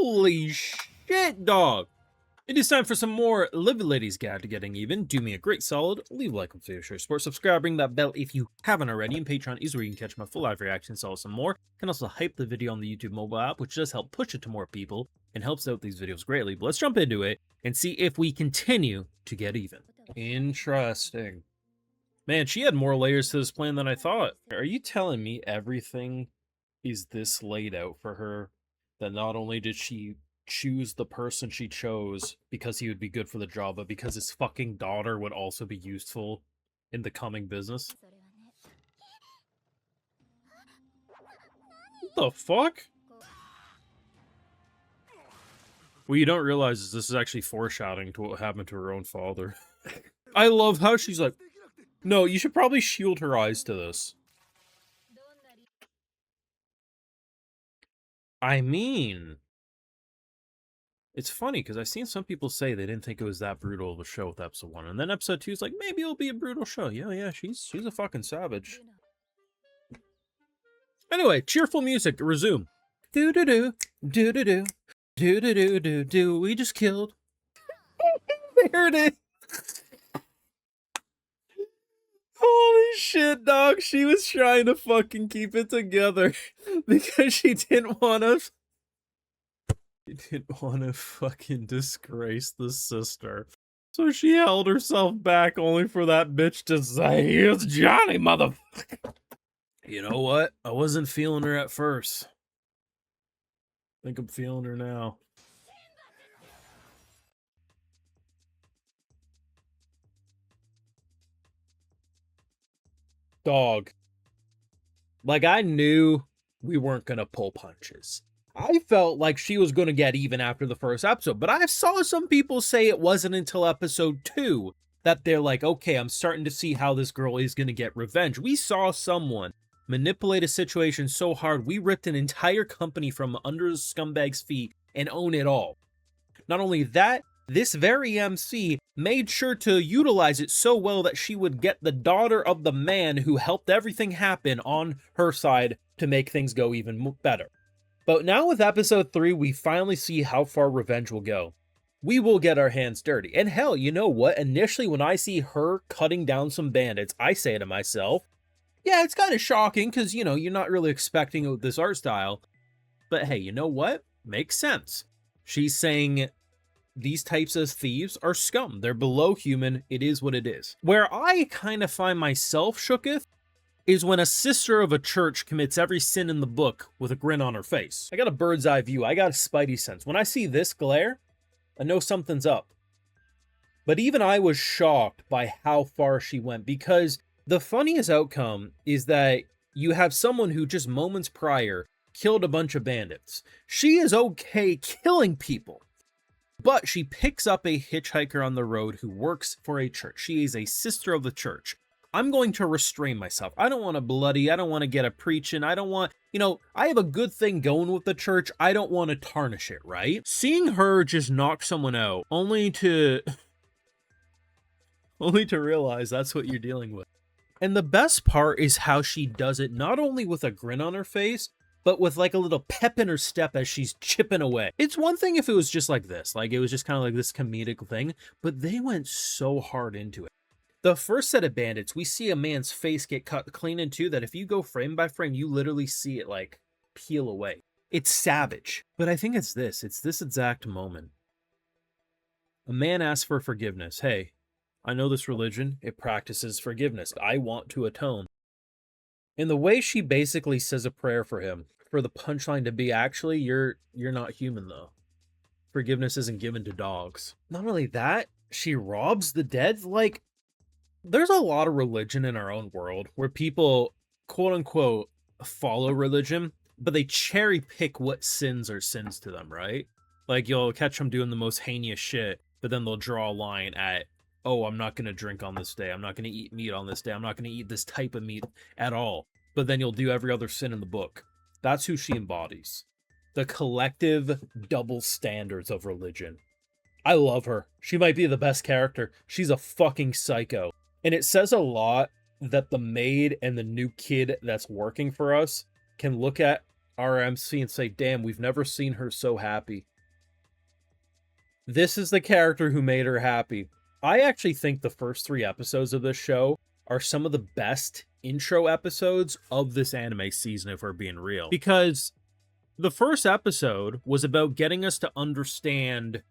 Holy shit, dog. It is time for some more Livid Lady's Guide to Getting Even. Do me a great solid, leave a like on video, share, support, subscribe, ring that bell if you haven't already, and Patreon is where you can catch my full live reactions, all some more. You can also hype the video on the YouTube mobile app, which does help push it to more people and helps out these videos greatly. But let's jump into it and see if we continue to get even. Interesting. Man, she had more layers to this plan than I thought. Are you telling me everything is this laid out for her? That not only did she choose the person she chose because he would be good for the job, but because his fucking daughter would also be useful in the coming business? What the fuck? What you don't realize is this is actually foreshadowing to what happened to her own father. I love how she's like, no, you should probably shield her eyes to this. I mean, it's funny because I've seen some people say they didn't think it was that brutal of a show with episode 1, and then episode 2 is like, maybe it'll be a brutal show. Yeah, she's a fucking savage. Anyway, cheerful music, resume. Do-do-do, do-do-do, do-do-do-do-do, we just killed. There it is. Holy shit, dog. She was trying to fucking keep it together because she didn't want to... She didn't want to fucking disgrace the sister. So she held herself back only for that bitch to say, "Here's Johnny, motherfucker." You know what? I wasn't feeling her at first. I think I'm feeling her now. Dog. Like, I knew we weren't gonna pull punches. I felt like she was gonna get even after the first episode, but I saw some people say it wasn't until episode 2 that they're like, okay, I'm starting to see how this girl is gonna get revenge. We saw someone manipulate a situation so hard, we ripped an entire company from under the scumbag's feet and own it all. Not only that, this very MC made sure to utilize it so well that she would get the daughter of the man who helped everything happen on her side to make things go even better. But now with episode 3, we finally see how far revenge will go. We will get our hands dirty. And hell, you know what? Initially, when I see her cutting down some bandits, I say to myself, yeah, it's kind of shocking because, you know, you're not really expecting this art style. But hey, you know what? Makes sense. She's saying these types of thieves are scum. They're below human. It is what it is. Where I kind of find myself shooketh is when a sister of a church commits every sin in the book with a grin on her face. I got a bird's eye view. I got a spidey sense. When I see this glare, I know something's up. But even I was shocked by how far she went, because the funniest outcome is that you have someone who just moments prior killed a bunch of bandits. She is okay killing people, but she picks up a hitchhiker on the road who works for a church. She is a sister of the church. I'm going to restrain myself. I don't want to bloody. I don't want to get a preaching. I don't want, you know, I have a good thing going with the church. I don't want to tarnish it, right? Seeing her just knock someone out only to realize that's what you're dealing with. And the best part is how she does it, not only with a grin on her face, but with like a little pep in her step as she's chipping away. It's one thing if it was just like this, like it was just kind of like this comedic thing, but they went so hard into it. The first set of bandits, we see a man's face get cut clean in two that if you go frame by frame, you literally see it like peel away. It's savage. But I think it's this exact moment. A man asks for forgiveness. Hey, I know this religion, it practices forgiveness. I want to atone. And the way she basically says a prayer for him, for the punchline to be, actually, you're not human though. Forgiveness isn't given to dogs. Not only that, she robs the dead. Like, there's a lot of religion in our own world where people, quote unquote, follow religion, but they cherry pick what sins are sins to them, right? Like, you'll catch them doing the most heinous shit, but then they'll draw a line at, oh, I'm not going to drink on this day. I'm not going to eat meat on this day. I'm not going to eat this type of meat at all. But then you'll do every other sin in the book. That's who she embodies. The collective double standards of religion. I love her. She might be the best character. She's a fucking psycho. And it says a lot that the maid and the new kid that's working for us can look at our MC and say, damn, we've never seen her so happy. This is the character who made her happy. I actually think the first 3 episodes of this show are some of the best intro episodes of this anime season, if we're being real. Because the first episode was about getting us to understand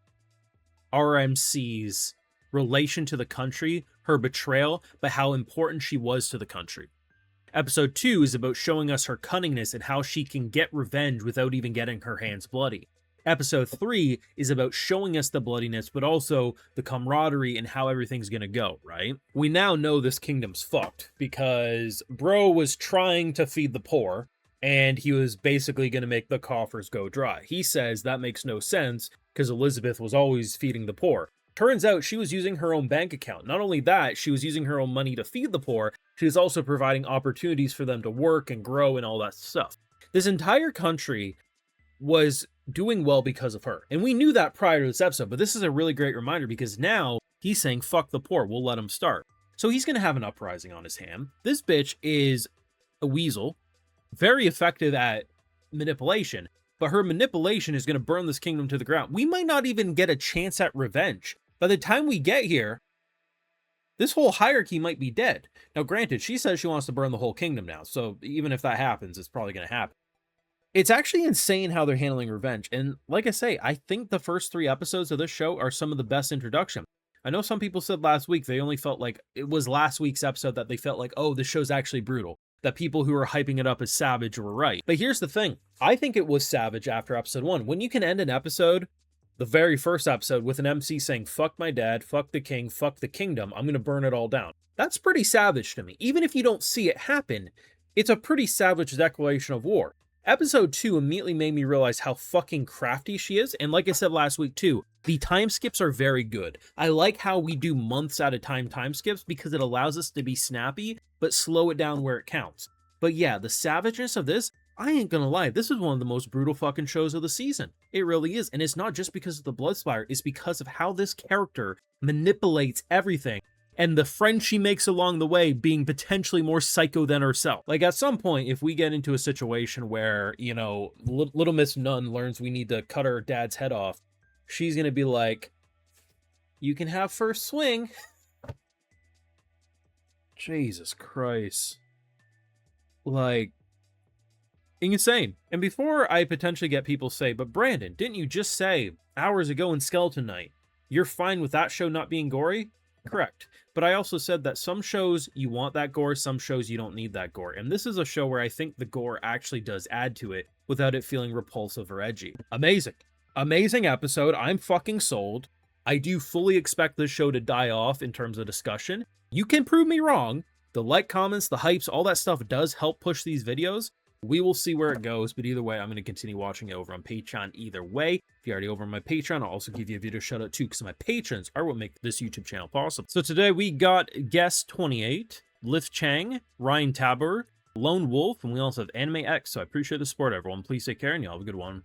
RMC's relation to the country, her betrayal, but how important she was to the country. Episode 2 is about showing us her cunningness and how she can get revenge without even getting her hands bloody. Episode 3 is about showing us the bloodiness, but also the camaraderie and how everything's gonna go, right? We now know this kingdom's fucked because Bro was trying to feed the poor, and he was basically gonna make the coffers go dry. He says that makes no sense because Elizabeth was always feeding the poor. Turns out she was using her own bank account. Not only that, she was using her own money to feed the poor, she was also providing opportunities for them to work and grow and all that stuff. This entire country was doing well because of her. And we knew that prior to this episode, but this is a really great reminder because now he's saying, fuck the poor, we'll let him start. So he's going to have an uprising on his hand. This bitch is a weasel, very effective at manipulation, but her manipulation is going to burn this kingdom to the ground. We might not even get a chance at revenge. By the time we get here, this whole hierarchy might be dead. Now, granted, she says she wants to burn the whole kingdom now, so even if that happens, it's probably going to happen. It's actually insane how they're handling revenge. And like I say, I think the first 3 episodes of this show are some of the best introduction. I know some people said last week they only felt like it was last week's episode that they felt like, oh, this show's actually brutal. That people who were hyping it up as savage were right. But here's the thing. I think it was savage after episode 1. When you can end an episode, the very first episode, with an MC saying, fuck my dad, fuck the king, fuck the kingdom, I'm going to burn it all down. That's pretty savage to me. Even if you don't see it happen, it's a pretty savage declaration of war. Episode 2 immediately made me realize how fucking crafty she is, and like I said last week too, the time skips are very good. I like how we do months at a time skips because it allows us to be snappy, but slow it down where it counts. But yeah, the savageness of this, I ain't gonna lie, this is one of the most brutal fucking shows of the season. It really is, and it's not just because of the blood splatter, it's because of how this character manipulates everything. And the friends she makes along the way being potentially more psycho than herself. Like, at some point, if we get into a situation where, you know, Little Miss Nun learns we need to cut her dad's head off, she's gonna be like, you can have first swing. Jesus Christ. Like, insane. And before I potentially get people say, but Brandon, didn't you just say hours ago in Skeleton Knight, you're fine with that show not being gory? Correct. But I also said that some shows you want that gore, some shows you don't need that gore. And this is a show where I think the gore actually does add to it without it feeling repulsive or edgy. Amazing. Amazing episode. I'm fucking sold. I do fully expect this show to die off in terms of discussion. You can prove me wrong. The like, comments, the hypes, all that stuff does help push these videos. We will see where it goes, but either way, I'm going to continue watching it over on Patreon either way. If you're already over on my Patreon, I'll also give you a video shout out too, because my patrons are what make this YouTube channel possible. So today we got Guest 28, Lith Chang, Ryan Tabor, Lone Wolf, and we also have Anime X. So I appreciate the support, everyone. Please take care, and y'all have a good one.